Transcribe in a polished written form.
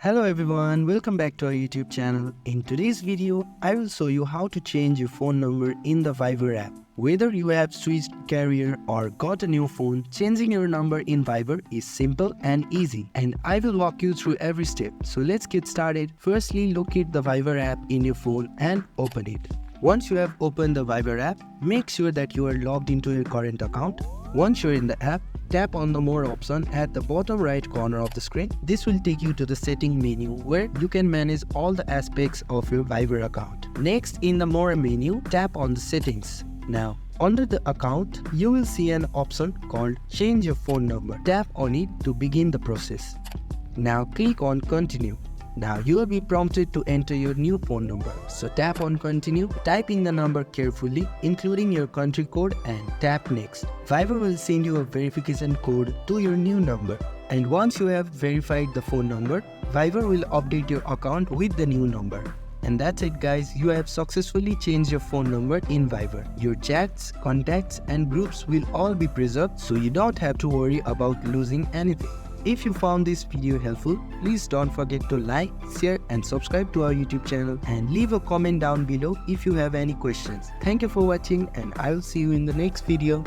Hello everyone, welcome back to our YouTube channel. In today's video, I will show you how to change your phone number in the Viber app. Whether you have switched carrier or got a new phone, changing your number in Viber is simple and easy, and I will walk you through every step. So let's get started. Firstly, locate the Viber app in your phone and open it. Once you have opened the Viber app, make sure that you are logged into your current account. Once you're in the app, tap on the More option at the bottom right corner of the screen. This will take you to the setting menu where you can manage all the aspects of your Viber account. Next, in the More menu, tap on the settings. Now, under the account, you will see an option called Change Your Phone Number. Tap on it to begin the process. Now click on Continue. Now you will be prompted to enter your new phone number. So tap on Continue, type in the number carefully, including your country code, and tap Next. Viber will send you a verification code to your new number. And once you have verified the phone number, Viber will update your account with the new number. And that's it guys, you have successfully changed your phone number in Viber. Your chats, contacts and groups will all be preserved, so you don't have to worry about losing anything. If you found this video helpful, please don't forget to like, share and subscribe to our YouTube channel, and leave a comment down below if you have any questions. Thank you for watching, and I will see you in the next video.